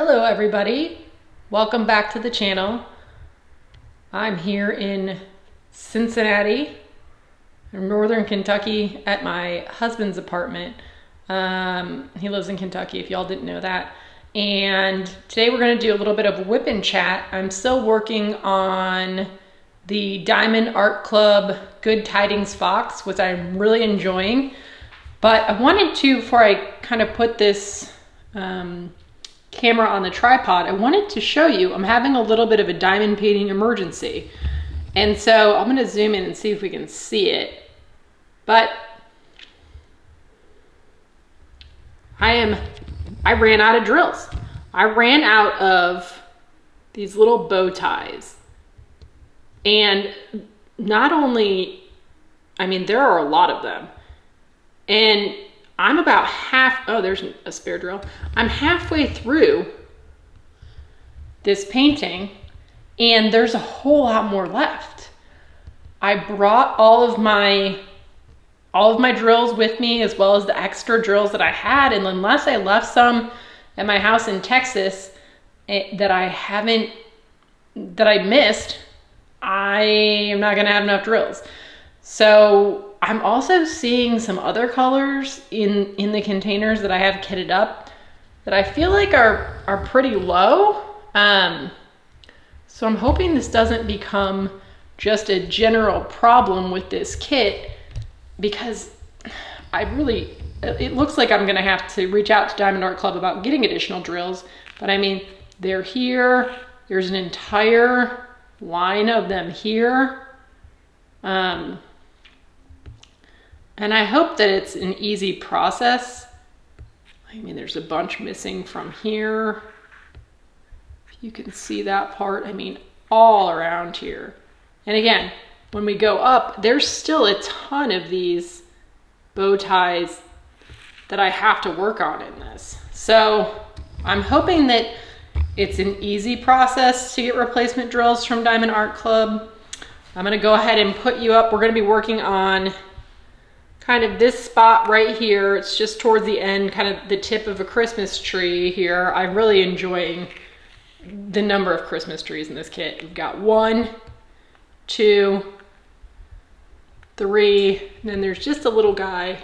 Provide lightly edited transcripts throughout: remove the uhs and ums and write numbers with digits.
Hello everybody, welcome back to the channel. I'm here in Cincinnati, in northern Kentucky at my husband's apartment. He lives in Kentucky if y'all didn't know that. And today we're going to do a little bit of whip and chat. I'm still working on the Diamond Art Club Good Tidings Fox, which I'm really enjoying. But I wanted to, before I kind of put this camera on the tripod, I wanted to show you I'm having a little bit of a diamond painting emergency. And so I'm going to zoom in and see if we can see it. But I ran out of drills. I ran out of these little bow ties. And not only, there are a lot of them. And I'm about there's a spare drill. I'm halfway through this painting and there's a whole lot more left. I brought all of my drills with me, as well as the extra drills that I had. And unless I left some at my house in Texas that I missed, I am not gonna have enough drills. So I'm also seeing some other colors in the containers that I have kitted up that I feel like are pretty low. So I'm hoping this doesn't become just a general problem with this kit, because it looks like I'm gonna have to reach out to Diamond Art Club about getting additional drills. But they're here. There's an entire line of them here. And I hope that it's an easy process. There's a bunch missing from here. You can see that part, all around here. And again, when we go up, there's still a ton of these bow ties that I have to work on in this. So I'm hoping that it's an easy process to get replacement drills from Diamond Art Club. I'm gonna go ahead and put you up. We're gonna be working on kind of this spot right here. It's just towards the end, kind of the tip of a Christmas tree here. I'm really enjoying the number of Christmas trees in this kit. We've got 1, 2, 3, and then there's just a little guy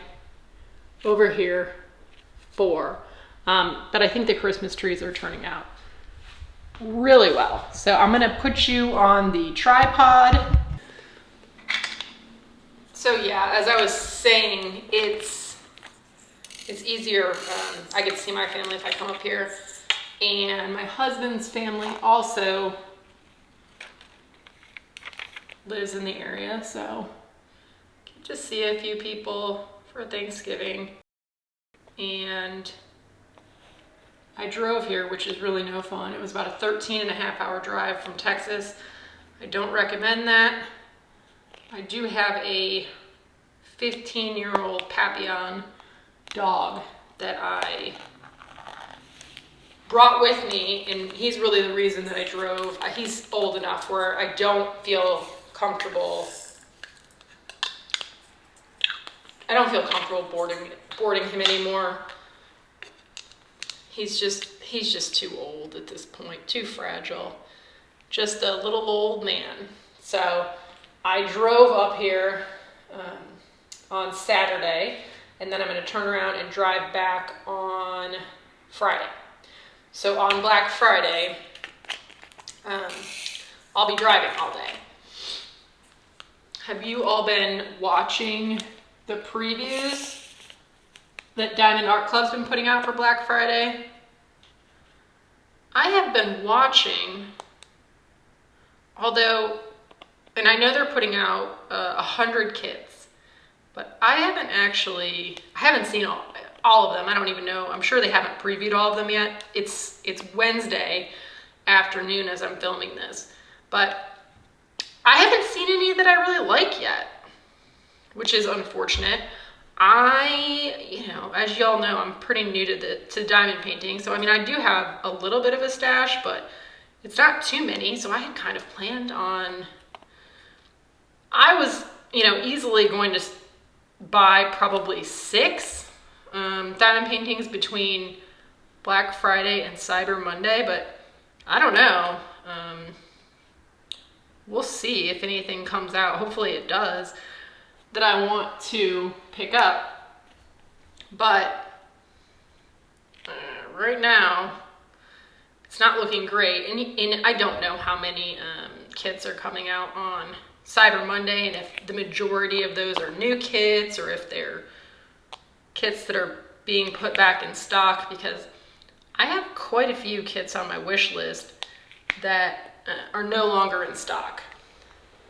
over here, 4. But I think the Christmas trees are turning out really well. So I'm gonna put you on the tripod. So yeah, as I was saying, it's easier. I get to see my family if I come up here, and my husband's family also lives in the area, so get to see a few people for Thanksgiving. And I drove here, which is really no fun. It was about a 13.5-hour drive from Texas. I don't recommend that. I do have a 15-year-old Papillon dog that I brought with me, and he's really the reason that I drove. He's old enough where I don't feel comfortable. I don't feel comfortable boarding him anymore. He's just too old at this point, too fragile, just a little old man. So I drove up here on Saturday, and then I'm going to turn around and drive back on Friday. So on Black Friday, I'll be driving all day. Have you all been watching the previews that Diamond Art Club's been putting out for Black Friday? I have been watching, and I know they're putting out 100 kits, but I haven't seen all of them. I don't even know. I'm sure they haven't previewed all of them yet. It's Wednesday afternoon as I'm filming this, but I haven't seen any that I really like yet, which is unfortunate. As y'all know, I'm pretty new to diamond painting. So, I do have a little bit of a stash, but it's not too many. So I had kind of planned on, I was, easily going to buy probably 6 diamond paintings between Black Friday and Cyber Monday, but I don't know. We'll see if anything comes out. Hopefully it does, that I want to pick up. But right now, it's not looking great. And I don't know how many kits are coming out on Cyber Monday, and if the majority of those are new kits or if they're kits that are being put back in stock, because I have quite a few kits on my wish list that are no longer in stock.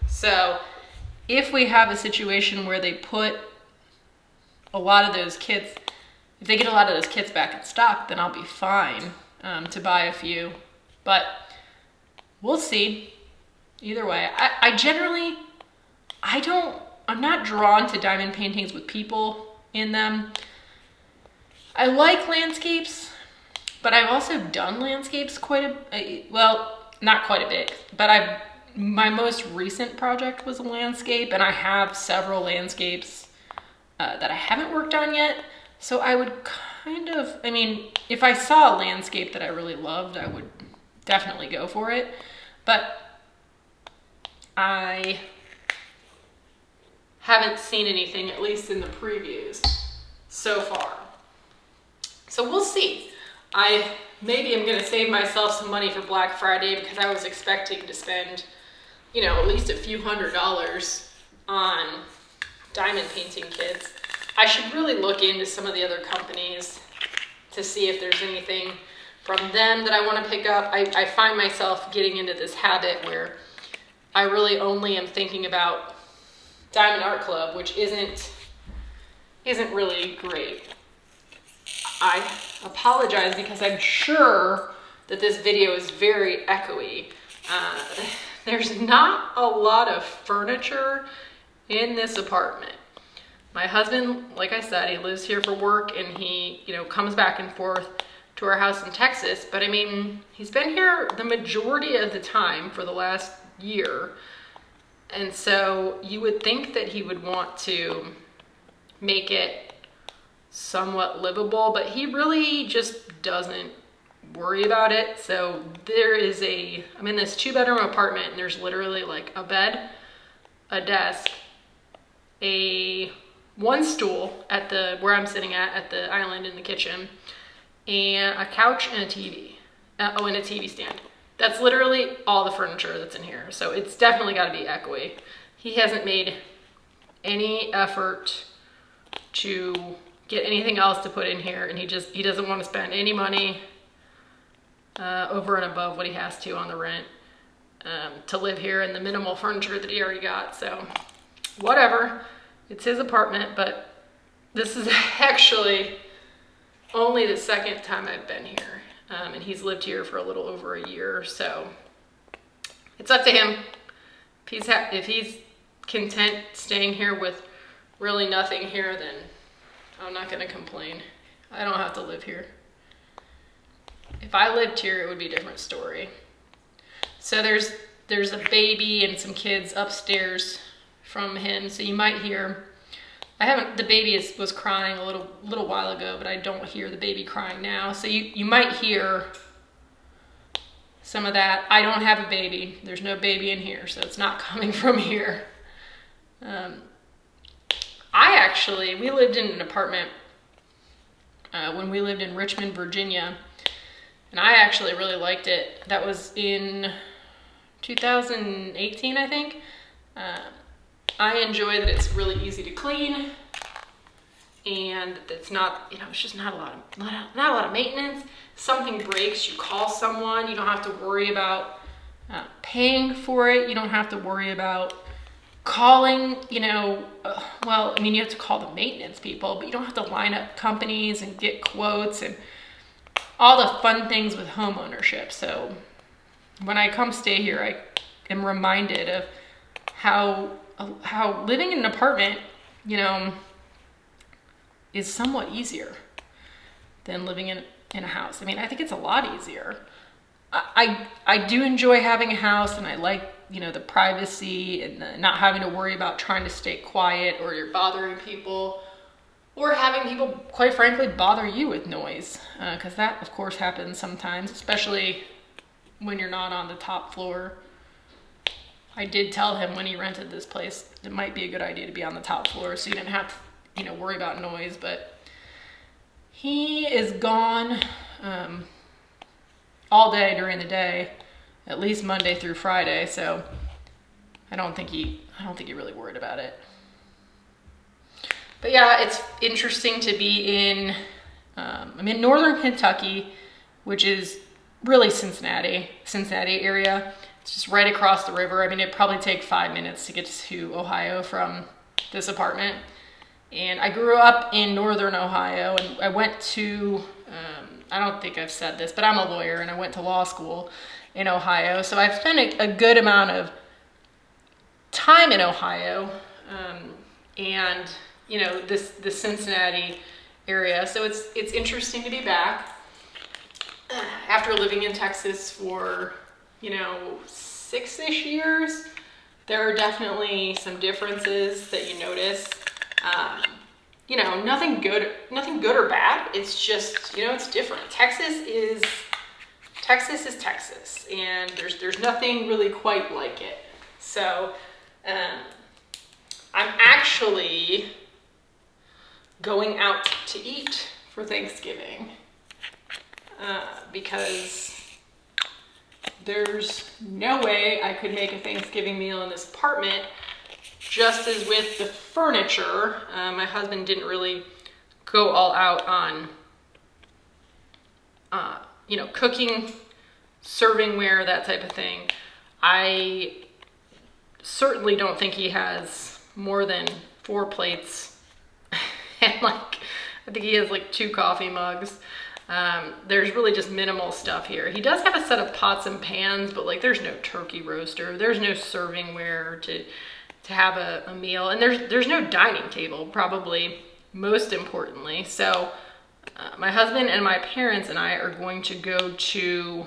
So if we have a situation where they put a lot of those kits, if they get a lot of those kits back in stock, then I'll be fine to buy a few. But we'll see. Either way, I'm not drawn to diamond paintings with people in them. I like landscapes, but I've also done landscapes not quite a bit, but my most recent project was a landscape, and I have several landscapes that I haven't worked on yet. So I would if I saw a landscape that I really loved, I would definitely go for it. But I haven't seen anything, at least in the previews so far. So we'll see. Maybe I'm gonna save myself some money for Black Friday, because I was expecting to spend, at least a few $100s on diamond painting kits. I should really look into some of the other companies to see if there's anything from them that I want to pick up. I find myself getting into this habit where I really only am thinking about Diamond Art Club, which isn't really great. I apologize because I'm sure that this video is very echoey. There's not a lot of furniture in this apartment. My husband, like I said, he lives here for work, and he, comes back and forth to our house in Texas. But he's been here the majority of the time for the last year. And so you would think that he would want to make it somewhat livable, but he really just doesn't worry about it. So I'm in this 2-bedroom apartment, and there's literally like a bed, a desk, one stool where I'm sitting at the island in the kitchen, and a couch and a TV. And a TV stand. That's literally all the furniture that's in here. So it's definitely got to be echoey. He hasn't made any effort to get anything else to put in here, and he doesn't want to spend any money over and above what he has to on the rent to live here in the minimal furniture that he already got. So whatever. It's his apartment, but this is actually only the second time I've been here. And he's lived here for a little over a year, so it's up to him. If he's content staying here with really nothing here, then I'm not gonna complain. I don't have to live here. If I lived here, it would be a different story. So there's a baby and some kids upstairs from him, so you might hear, the baby was crying a little while ago, but I don't hear the baby crying now. So you might hear some of that. I don't have a baby. There's no baby in here, so it's not coming from here. We lived in an apartment when we lived in Richmond, Virginia, and I actually really liked it. That was in 2018, I think. I enjoy that it's really easy to clean, and it's not, it's just not a lot of maintenance. If something breaks, you call someone. You don't have to worry about paying for it. You don't have to worry about calling, you have to call the maintenance people, but you don't have to line up companies and get quotes and all the fun things with home ownership. So when I come stay here, I am reminded of how living in an apartment, is somewhat easier than living in a house. I think it's a lot easier. I do enjoy having a house, and I like, the privacy and not having to worry about trying to stay quiet or you're bothering people. or having people, quite frankly, bother you with noise, because that, of course, happens sometimes, especially when you're not on the top floor. I did tell him when he rented this place, it might be a good idea to be on the top floor so you didn't have to, worry about noise, but he is gone all day during the day, at least Monday through Friday, so I don't think he really worried about it. But yeah, it's interesting to be in, I'm in northern Kentucky, which is really Cincinnati area. It's just right across the river. I mean, it'd probably take 5 minutes to get to Ohio from this apartment. And I grew up in northern Ohio, and I went to, I don't think I've said this, but I'm a lawyer, and I went to law school in Ohio. So I've spent a good amount of time in Ohio, and the Cincinnati area. So it's interesting to be back after living in Texas for 6-ish years. There are definitely some differences that you notice. Nothing good or bad. It's just, it's different. Texas is Texas, and there's nothing really quite like it. So I'm actually going out to eat for Thanksgiving because there's no way I could make a Thanksgiving meal in this apartment. Just as with the furniture, my husband didn't really go all out on, cooking, servingware, that type of thing. I certainly don't think he has more than 4 plates and I think he has 2 coffee mugs. There's really just minimal stuff here. He does have a set of pots and pans, but there's no turkey roaster. There's no servingware to have a meal, and there's no dining table, probably most importantly. So my husband and my parents and I are going to go to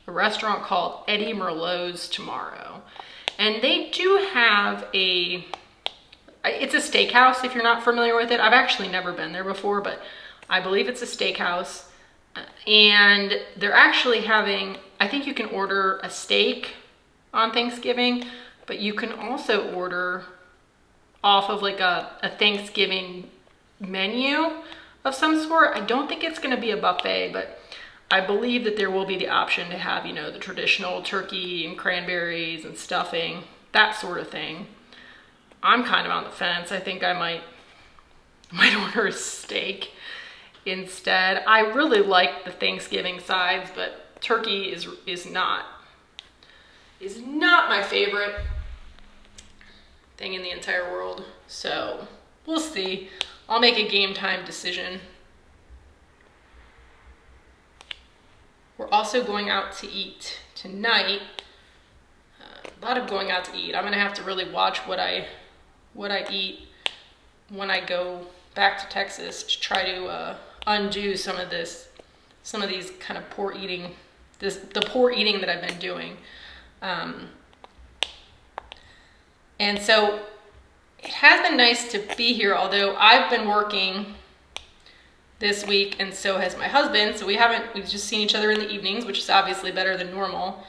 a restaurant called Eddie Merlot's tomorrow, and they do have it's a steakhouse. If you're not familiar with it, I've actually never been there before, but I believe it's a steakhouse, and they're actually having, I think you can order a steak on Thanksgiving, but you can also order off of a Thanksgiving menu of some sort. I don't think it's gonna be a buffet, but I believe that there will be the option to have, the traditional turkey and cranberries and stuffing, that sort of thing. I'm kind of on the fence. I think I might order a steak instead. I really like the Thanksgiving sides, but turkey is not my favorite thing in the entire world. So we'll see. I'll make a game time decision. We're also going out to eat tonight. A lot of going out to eat. I'm gonna have to really watch what I eat when I go back to Texas to try to undo some of these kind of poor eating that I've been doing. And so it has been nice to be here, although I've been working this week and so has my husband. So we've just seen each other in the evenings, which is obviously better than normal.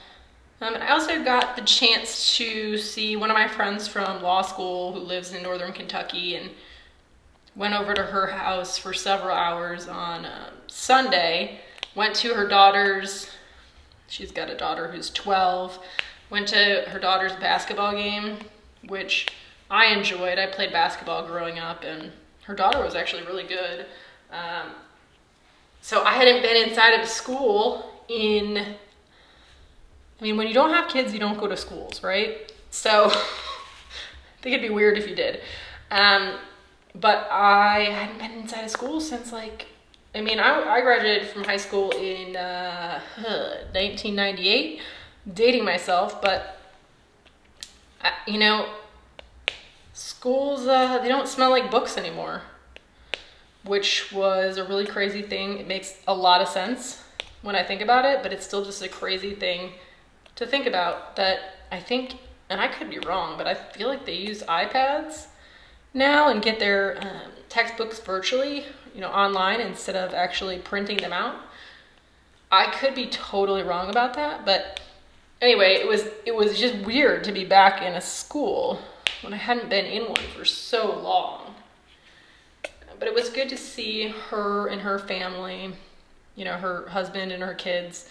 And I also got the chance to see one of my friends from law school who lives in northern Kentucky, and went over to her house for several hours on Sunday. Went to her daughter's, she's got a daughter who's 12, went to her daughter's basketball game, which I enjoyed. I played basketball growing up, and her daughter was actually really good. So I hadn't been inside of school when you don't have kids, you don't go to schools, right? So I think it'd be weird if you did. But I hadn't been inside of school since I graduated from high school in 1998, dating myself, but schools, they don't smell like books anymore, which was a really crazy thing. It makes a lot of sense when I think about it, but it's still just a crazy thing to think about, that I think, and I could be wrong, but I feel like they use iPads now and get their textbooks virtually, online instead of actually printing them out. I could be totally wrong about that, but anyway, it was just weird to be back in a school when I hadn't been in one for so long. But it was good to see her and her family, her husband and her kids.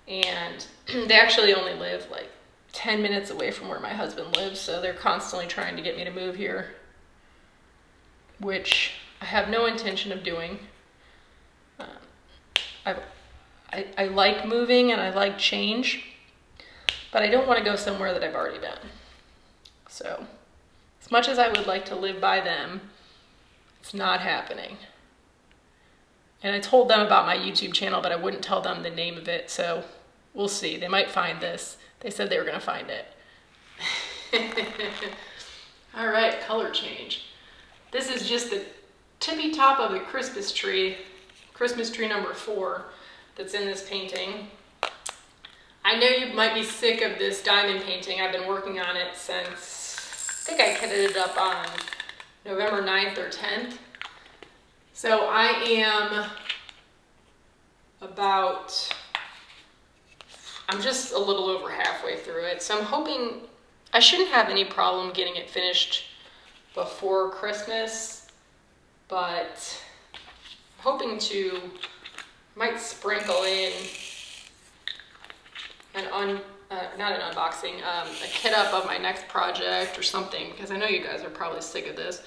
And they actually only live like 10 minutes away from where my husband lives, so they're constantly trying to get me to move here, which I have no intention of doing. I like moving and I like change, but I don't want to go somewhere that I've already been. So, as much as I would like to live by them, it's not happening. And I told them about my YouTube channel, but I wouldn't tell them the name of it, so we'll see. They might find this. They said they were going to find it. All right, color change. This is just the tippy top of the Christmas tree number 4 that's in this painting. I know you might be sick of this diamond painting. I've been working on it since, I think I kitted it up on November 9th or 10th. So I am I'm just a little over halfway through it. So I'm hoping, I shouldn't have any problem getting it finished before Christmas, but I'm hoping to, might sprinkle in not an unboxing, a kit up of my next project or something, because I know you guys are probably sick of this.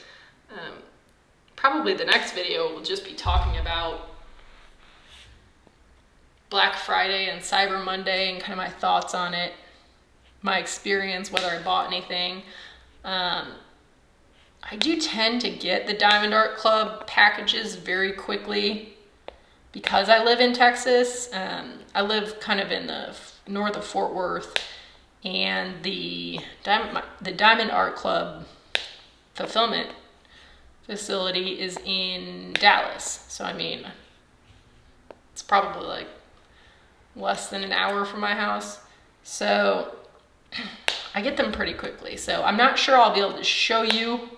Probably the next video will just be talking about Black Friday and Cyber Monday and kind of my thoughts on it, my experience, whether I bought anything. I do tend to get the Diamond Art Club packages very quickly because I live in Texas. I live kind of in the north of Fort Worth, and the Diamond Art Club fulfillment facility is in Dallas. So I mean, it's probably like less than an hour from my house. So I get them pretty quickly. So I'm not sure I'll be able to show you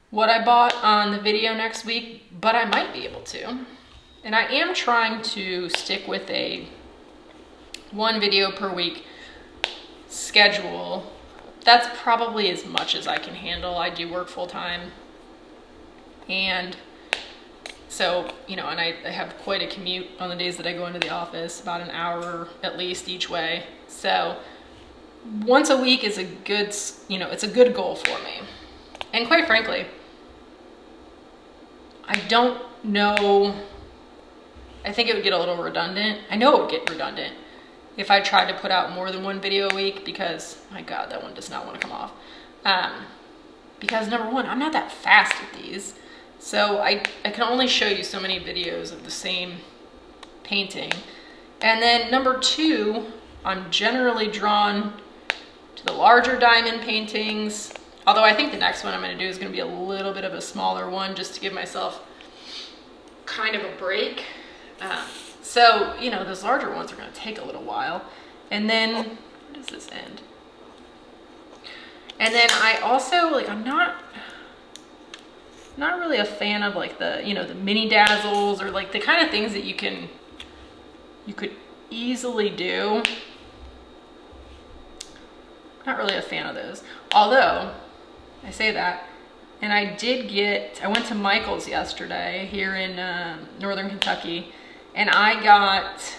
what I bought on the video next week, but I might be able to. And I am trying to stick with a 1 video per week schedule. That's probably as much as I can handle. I do work full time. And so, and I have quite a commute on the days that I go into the office, about an hour at least each way. So once a week is a good, it's a good goal for me. And quite frankly, I don't know, I think it would get a little redundant. I know it would get redundant if I tried to put out more than 1 video a week, because my God, that one does not want to come off. Because number 1, I'm not that fast at these. So I can only show you so many videos of the same painting. And then number 2, I'm generally drawn to the larger diamond paintings. Although I think the next one I'm going to do is going to be a little bit of a smaller one, just to give myself kind of a break. So, those larger ones are going to take a little while. And then, where does this end? And then I also, I'm not really a fan of the mini dazzles, or the kind of things that you could easily do. Not really a fan of those. Although, I say that, and I went to Michael's yesterday here in Northern Kentucky, and I got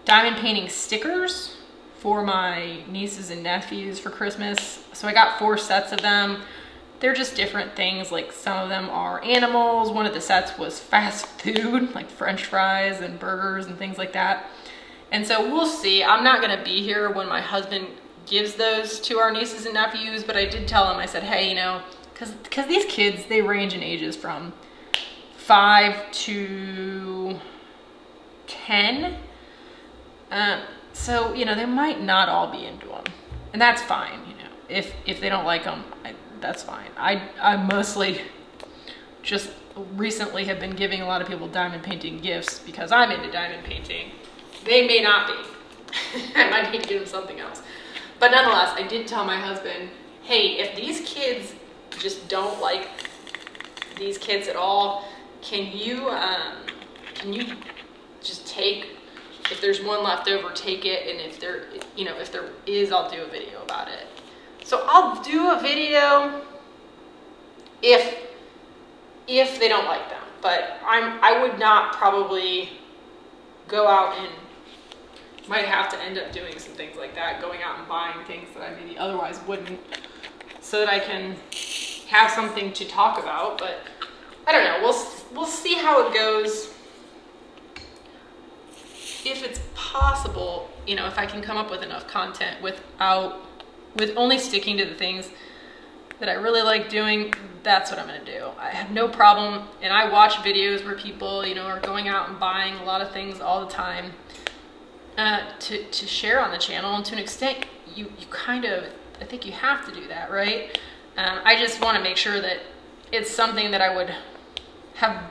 diamond painting stickers for my nieces and nephews for Christmas. So I got 4 sets of them. They're just different things. Some of them are animals. One of the sets was fast food, like French fries and burgers and things like that. And so we'll see. I'm not gonna be here when my husband gives those to our nieces and nephews, but I did tell him, I said, hey, because these kids, they range in ages from 5 to 10. So, they might not all be into them, and that's fine. If they don't like them, that's fine. I mostly just recently have been giving a lot of people diamond painting gifts because I'm into diamond painting. They may not be. I might need to give them something else. But nonetheless, I did tell my husband, hey, if these kids just don't like these kits at all, can you just take, if there's one left over, take it, and if there is, I'll do a video about it. So I'll do a video if they don't like them, but I would not probably go out and might have to end up doing some things like that, going out and buying things that I maybe otherwise wouldn't, so that I can have something to talk about. But I don't know, we'll see how it goes. If it's possible, if I can come up with enough content with only sticking to the things that I really like doing, that's what I'm gonna do. I have no problem, and I watch videos where people, are going out and buying a lot of things all the time to share on the channel, and to an extent, you kind of, I think you have to do that, right? I just want to make sure that it's something that I would have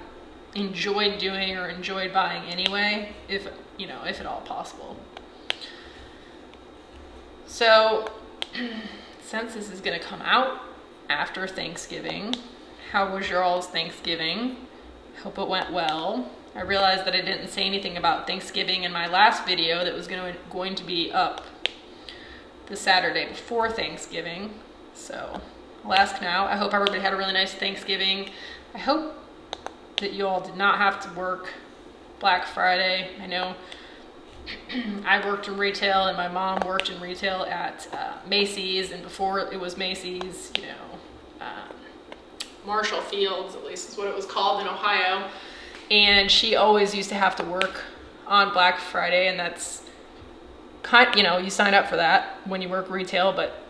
enjoyed doing or enjoyed buying anyway, if at all possible. So since this is going to come out after Thanksgiving, how was your all's Thanksgiving? Hope it went well. I realized that I didn't say anything about Thanksgiving in my last video that was going to be up the Saturday before Thanksgiving. So I'll ask now. I hope everybody had a really nice Thanksgiving. I hope that you all did not have to work Black Friday. I know I worked in retail, and my mom worked in retail at Macy's, and before it was Macy's, Marshall Fields, at least is what it was called in Ohio. And she always used to have to work on Black Friday, and that's you sign up for that when you work retail, but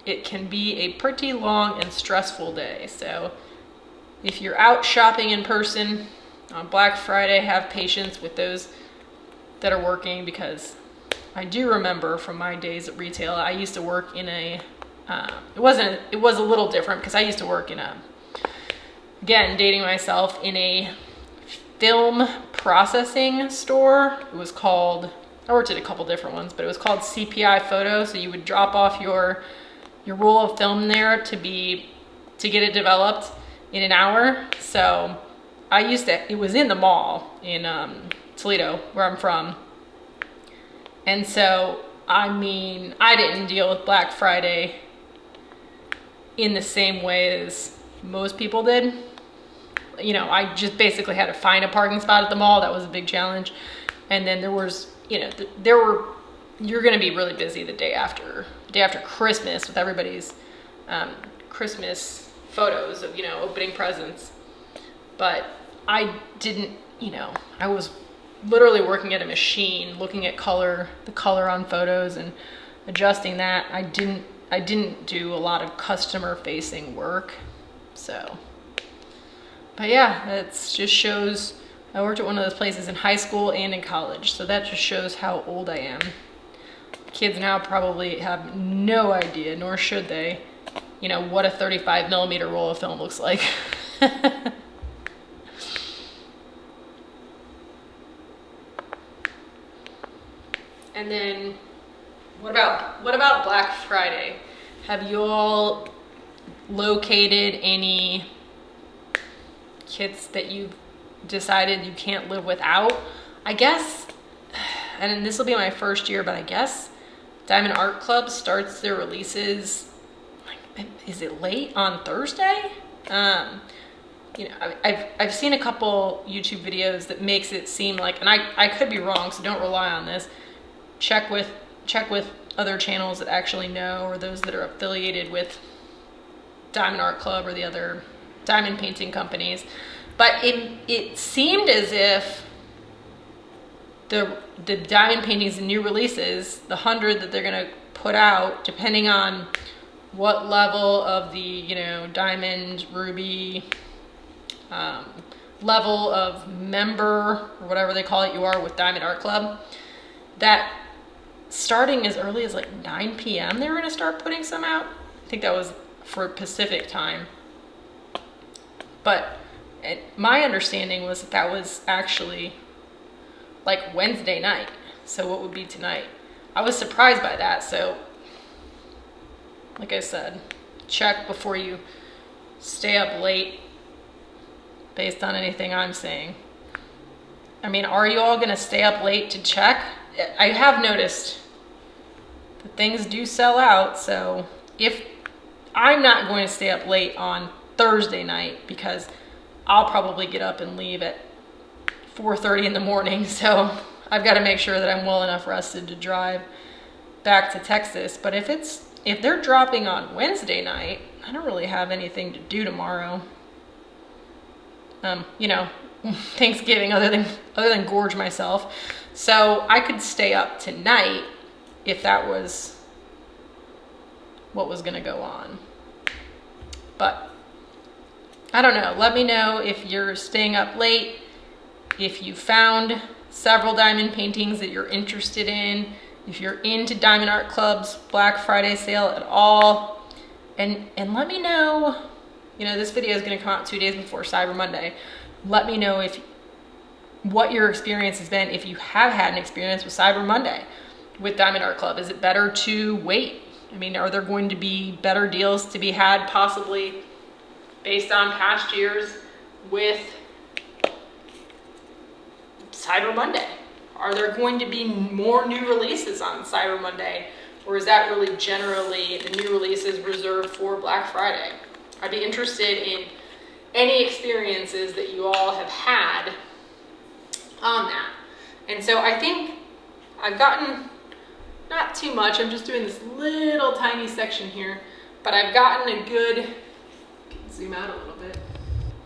it can be a pretty long and stressful day. So if you're out shopping in person on Black Friday, have patience with those that are working, because I do remember from my days at retail, I used to work in a, it was a little different, because I used to work in again, dating myself, in a film processing store. It was called, I worked at a couple different ones, but it was called CPI Photo. So you would drop off your roll of film there to get it developed in an hour. So it was in the mall in Toledo, where I'm from. And so, I didn't deal with Black Friday in the same way as most people did. I just basically had to find a parking spot at the mall. That was a big challenge. And then there was, you're going to be really busy the day after Christmas with everybody's Christmas photos of, opening presents. But I didn't, I was literally working at a machine, looking at the color on photos and adjusting that. I didn't do a lot of customer facing work. So, but yeah, that just shows, I worked at one of those places in high school and in college. So that just shows how old I am. Kids now probably have no idea, nor should they, what a 35 millimeter roll of film looks like. And then, what about Black Friday? Have you all located any kits that you've decided you can't live without? I guess, and this will be my first year, but I guess Diamond Art Club starts their releases, is it late on Thursday? I've seen a couple YouTube videos that makes it seem like, and I could be wrong, so don't rely on this. Check with other channels that actually know, or those that are affiliated with Diamond Art Club or the other diamond painting companies. But it seemed as if the diamond paintings and new releases, the 100 that they're gonna put out, depending on what level of the diamond, ruby level of member or whatever they call it you are with Diamond Art Club, that starting as early as like 9 p.m. they were going to start putting some out. I think that was for Pacific time. But my understanding was that was actually like Wednesday night. So what would be tonight? I was surprised by that. So like I said, check before you stay up late based on anything I'm seeing. I mean, are you all gonna stay up late to check? I have noticed that things do sell out, so if I'm not going to stay up late on Thursday night because I'll probably get up and leave at 4:30 in the morning, so I've got to make sure that I'm well enough rested to drive back to Texas. But if they're dropping on Wednesday night, I don't really have anything to do tomorrow. You know, Thanksgiving other than gorge myself. So I could stay up tonight if that was what was going to go on. But I don't know. Let me know if you're staying up late, if you found several diamond paintings that you're interested in, if you're into Diamond Art Club's Black Friday sale at all, and let me know. You know, this video is going to come out 2 days before Cyber Monday. Let me know what your experience has been, if you have had an experience with Cyber Monday with Diamond Art Club. Is it better to wait? I mean, are there going to be better deals to be had possibly based on past years with Cyber Monday? Are there going to be more new releases on Cyber Monday? Or is that really generally the new releases reserved for Black Friday? I'd be interested in any experiences that you all have had on that. And so I think I've gotten, not too much, I'm just doing this little tiny section here, but I've gotten a good, zoom out a little bit,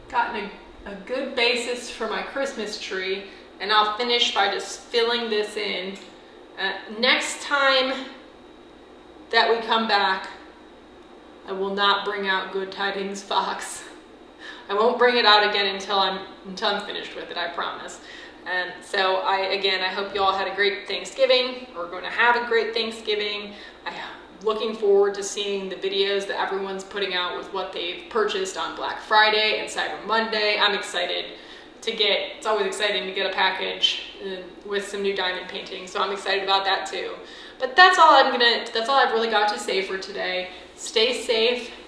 gotten a good basis for my Christmas tree, and I'll finish by just filling this in. Next time that we come back, I will not bring out Good Tidings Fox. I won't bring it out again until I'm finished with it, I promise. And so I hope you all had a great Thanksgiving. We're going to have a great Thanksgiving. I'm looking forward to seeing the videos that everyone's putting out with what they've purchased on Black Friday and Cyber Monday. I'm excited to get, it's always exciting to get a package with some new diamond paintings, so I'm excited about that too. But that's all I've really got to say for today. Stay safe,